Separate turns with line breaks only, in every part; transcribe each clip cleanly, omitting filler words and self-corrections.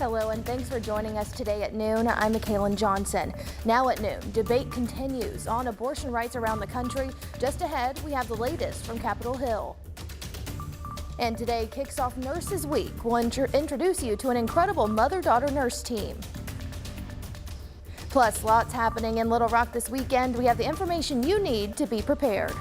Hello and thanks for joining us today at noon. I'm Mackailyn Johnson. Now at noon, debate continues on abortion rights around the country. Just ahead, we have the latest from Capitol Hill. And today kicks off Nurses Week. We'll introduce you to an incredible mother-daughter nurse team. Plus, lots happening in Little Rock this weekend. We have the information you need to be prepared.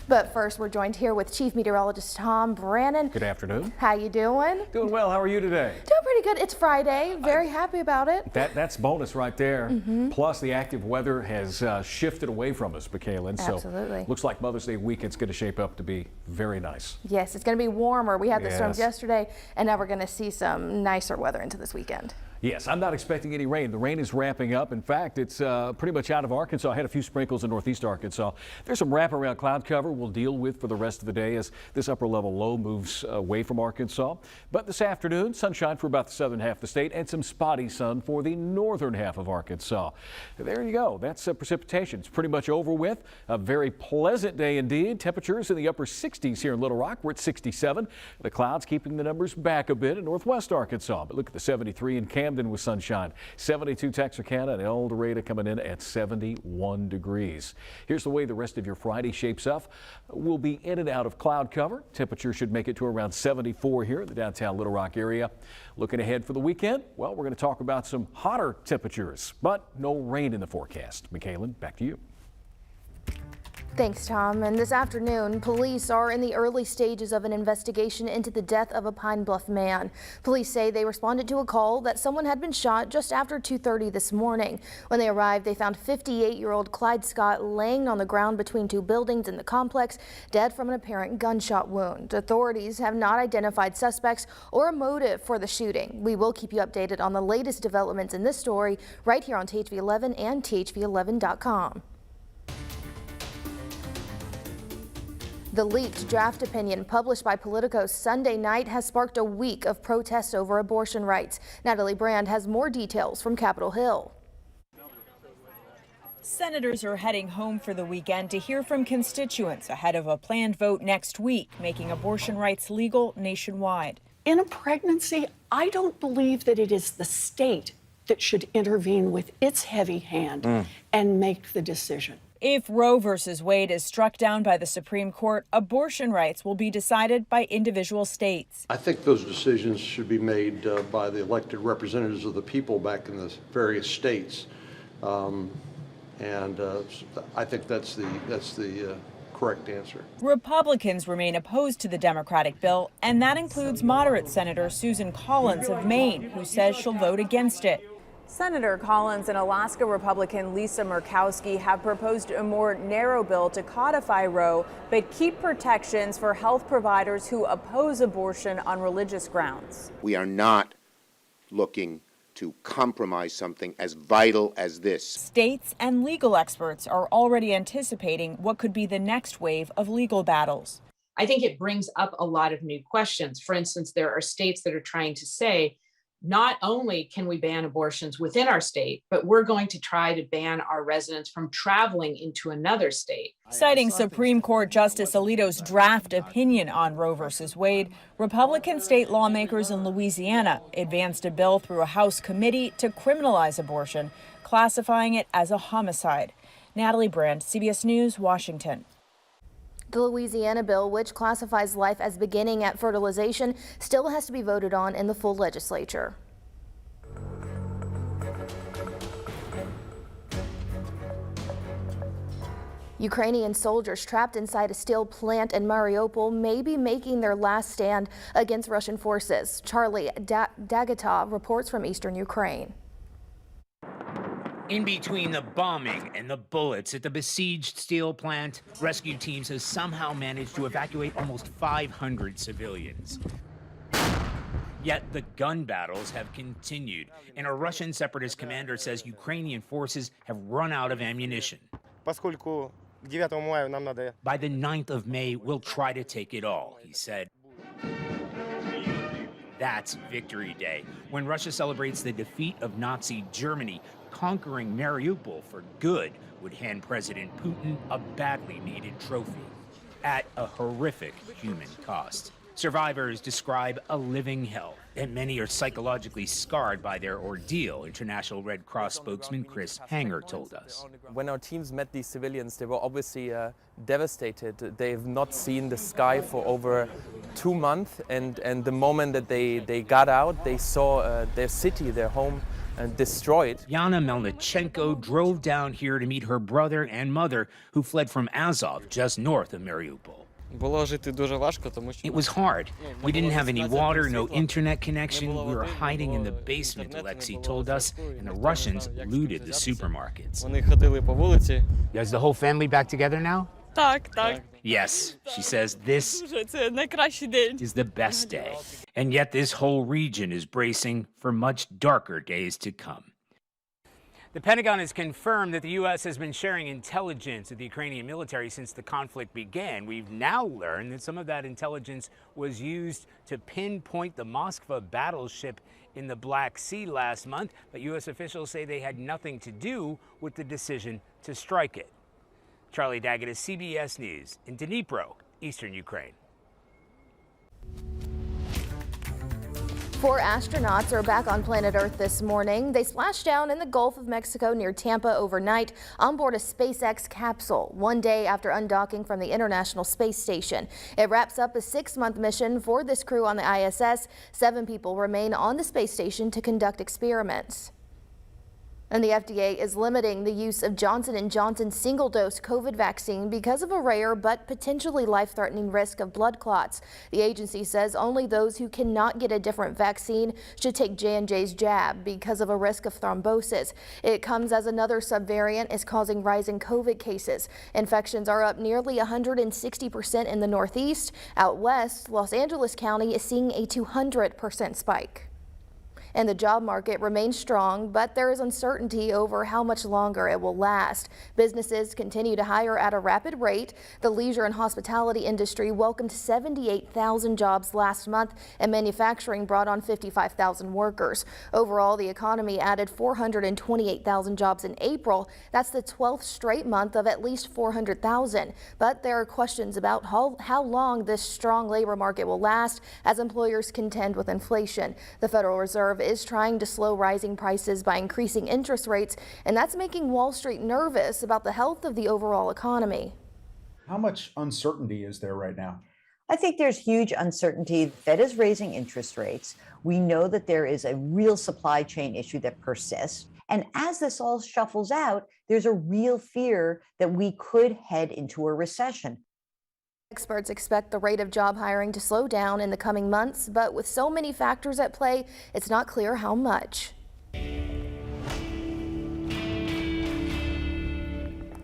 But first, we're joined here with Chief Meteorologist Tom Brannan.
Good afternoon.
How you doing?
Doing well. How are you today?
Doing pretty good. It's Friday. Very happy about it. That's
bonus right there. Plus, the active weather has shifted away from us, Mackailyn.
Absolutely.
So looks like Mother's Day weekend's going to shape up to be very nice.
Yes, it's going to be warmer. We had the storms yesterday, and now we're going to see some nicer weather into this weekend.
Yes, I'm not expecting any rain. The rain is ramping up. In fact, it's pretty much out of Arkansas. I had a few sprinkles in northeast Arkansas. There's some wraparound cloud cover we'll deal with for the rest of the day as this upper level low moves away from Arkansas. But this afternoon, sunshine for about the southern half of the state and some spotty sun for the northern half of Arkansas. There you go. That's precipitation. It's pretty much over with. A very pleasant day indeed. Temperatures in the upper 60s here in Little Rock. We're at 67. The clouds keeping the numbers back a bit in northwest Arkansas. But look at the 73 in Camden with sunshine. 72 Texarkana and El Dorado coming in at 71 degrees. Here's the way the rest of your Friday shapes up. We'll be in and out of cloud cover. Temperature should make it to around 74 here in the downtown Little Rock area. Looking ahead for the weekend, well, we're going to talk about some hotter temperatures, but no rain in the forecast. Mackailyn, back to you.
Thanks, Tom. And this afternoon, police are in the early stages of an investigation into the death of a Pine Bluff man. Police say they responded to a call that someone had been shot just after 2:30 this morning. When they arrived, they found 58-year-old Clyde Scott laying on the ground between two buildings in the complex, dead from an apparent gunshot wound. Authorities have not identified suspects or a motive for the shooting. We will keep you updated on the latest developments in this story right here on THV11 and thv-at-noon.com. The leaked draft opinion published by Politico Sunday night has sparked a week of protests over abortion rights. Natalie Brand has more details from Capitol Hill.
Senators are heading home for the weekend to hear from constituents ahead of a planned vote next week, making abortion rights legal nationwide.
In a pregnancy, I don't believe that it is the state that should intervene with its heavy hand and make the decision.
If Roe versus Wade is struck down by the Supreme Court, abortion rights will be decided by individual states.
I think those decisions should be made by the elected representatives of the people back in the various states. I think that's the correct answer.
Republicans remain opposed to the Democratic bill, and that includes moderate Senator Susan Collins of Maine, who says she'll vote against it. Senator Collins and Alaska Republican Lisa Murkowski have proposed a more narrow bill to codify Roe, but keep protections for health providers who oppose abortion on religious grounds.
We are not looking to compromise something as vital as this.
States and legal experts are already anticipating what could be the next wave of legal battles.
I think it brings up a lot of new questions. For instance, there are states that are trying to say, not only can we ban abortions within our state, but we're going to try to ban our residents from traveling into another state.
Citing Supreme Court Justice Alito's draft opinion on Roe versus Wade, Republican state lawmakers in Louisiana advanced a bill through a House committee to criminalize abortion, classifying it as a homicide. Natalie Brand, CBS News, Washington.
The Louisiana bill, which classifies life as beginning at fertilization, still has to be voted on in the full legislature. Ukrainian soldiers trapped inside a steel plant in Mariupol may be making their last stand against Russian forces. Charlie Dagata reports from eastern Ukraine.
In between the bombing and the bullets at the besieged steel plant, rescue teams have somehow managed to evacuate almost 500 civilians. Yet the gun battles have continued, and a Russian separatist commander says Ukrainian forces have run out of ammunition. By the 9th of May, we'll try to take it all, he said. That's Victory Day, when Russia celebrates the defeat of Nazi Germany. Conquering Mariupol for good would hand President Putin a badly needed trophy at a horrific human cost. Survivors describe a living hell, and many are psychologically scarred by their ordeal, International Red Cross spokesman Chris Hanger told us.
When our teams met these civilians, they were obviously devastated. They've not seen the sky for over 2 months, and the moment that they got out, they saw their city, their home, destroyed.
Yana Melnichenko drove down here to meet her brother and mother, who fled from Azov, just north of Mariupol. It was hard. We didn't have any water, no internet connection. We were hiding in the basement, Alexei told us, and the Russians looted the supermarkets. Is the whole family back together now? Yes, she says this is the best day. And yet this whole region is bracing for much darker days to come. The Pentagon has confirmed that the U.S. has been sharing intelligence with the Ukrainian military since the conflict began. We've now learned that some of that intelligence was used to pinpoint the Moskva battleship in the Black Sea last month, but U.S. officials say they had nothing to do with the decision to strike it. Charlie Daggett is CBS News in Dnipro, eastern Ukraine.
4 astronauts are back on planet Earth this morning. They splashed down in the Gulf of Mexico near Tampa overnight on board a SpaceX capsule, 1 day after undocking from the International Space Station. It wraps up a 6-month mission for this crew on the ISS. 7 people remain on the space station to conduct experiments. And the FDA is limiting the use of Johnson & Johnson's single-dose COVID vaccine because of a rare but potentially life-threatening risk of blood clots. The agency says only those who cannot get a different vaccine should take J&J's jab because of a risk of thrombosis. It comes as another subvariant is causing rising COVID cases. Infections are up nearly 160% in the Northeast. Out west, Los Angeles County is seeing a 200% spike. And the job market remains strong, but there is uncertainty over how much longer it will last. Businesses continue to hire at a rapid rate. The leisure and hospitality industry welcomed 78,000 jobs last month, and manufacturing brought on 55,000 workers. Overall, the economy added 428,000 jobs in April. That's the 12th straight month of at least 400,000. But there are questions about how long this strong labor market will last as employers contend with inflation. The Federal Reserve is trying to slow rising prices by increasing interest rates, and that's making Wall Street nervous about the health of the overall economy.
How much uncertainty is there right now?
I think there's huge uncertainty. The Fed is raising interest rates. We know that there is a real supply chain issue that persists. And as this all shuffles out, there's a real fear that we could head into a recession.
Experts expect the rate of job hiring to slow down in the coming months, but with so many factors at play, it's not clear how much.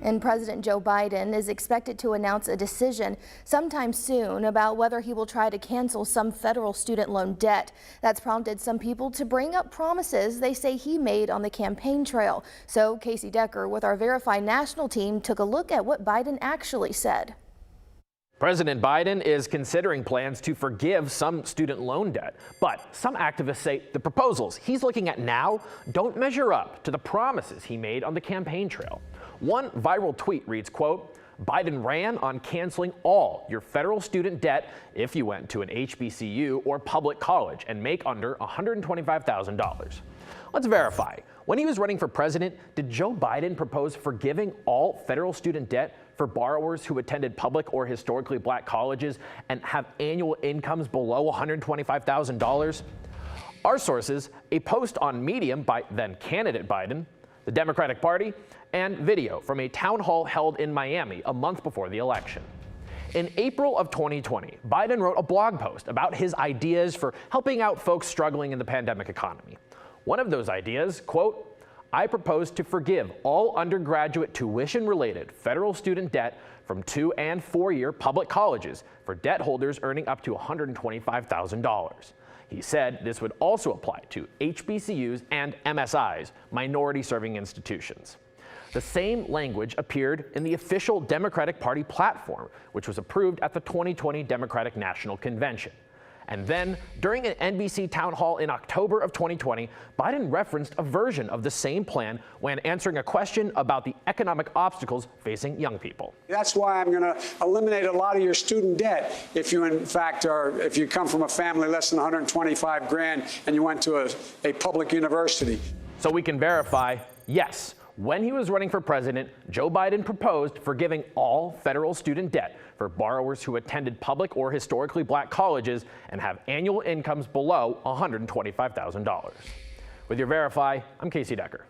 And President Joe Biden is expected to announce a decision sometime soon about whether he will try to cancel some federal student loan debt. That's prompted some people to bring up promises they say he made on the campaign trail. So Casey Decker with our Verified National team took a look at what Biden actually said.
President Biden is considering plans to forgive some student loan debt, but some activists say the proposals he's looking at now don't measure up to the promises he made on the campaign trail. One viral tweet reads, quote, "Biden ran on canceling all your federal student debt if you went to an HBCU or public college and make under $125,000. Let's verify. When he was running for president, did Joe Biden propose forgiving all federal student debt for borrowers who attended public or historically black colleges and have annual incomes below $125,000? Our sources, a post on Medium by then candidate Biden, the Democratic Party, and video from a town hall held in Miami a month before the election. In April of 2020, Biden wrote a blog post about his ideas for helping out folks struggling in the pandemic economy. One of those ideas, quote, "I propose to forgive all undergraduate tuition-related federal student debt from 2- and 4-year public colleges for debt holders earning up to $125,000. He said this would also apply to HBCUs and MSIs, minority-serving institutions. The same language appeared in the official Democratic Party platform, which was approved at the 2020 Democratic National Convention. And then, during an NBC town hall in October of 2020, Biden referenced a version of the same plan when answering a question about the economic obstacles facing young people.
That's why I'm going to eliminate a lot of your student debt if you, in fact, if you come from a family less than 125 grand and you went to a public university.
So we can verify, yes, when he was running for president, Joe Biden proposed forgiving all federal student debt for borrowers who attended public or historically black colleges and have annual incomes below $125,000. With your Verify, I'm Casey Decker.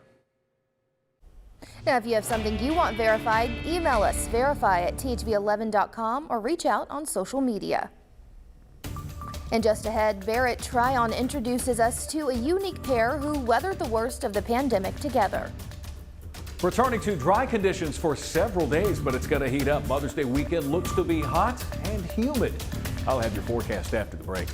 Now, if you have something you want verified, email us verify@thv11.com or reach out on social media. And just ahead, Barrett Tryon introduces us to a unique pair who weathered the worst of the pandemic together.
Returning to dry conditions for several days, but it's going to heat up. Mother's Day weekend looks to be hot and humid. I'll have your forecast after the break.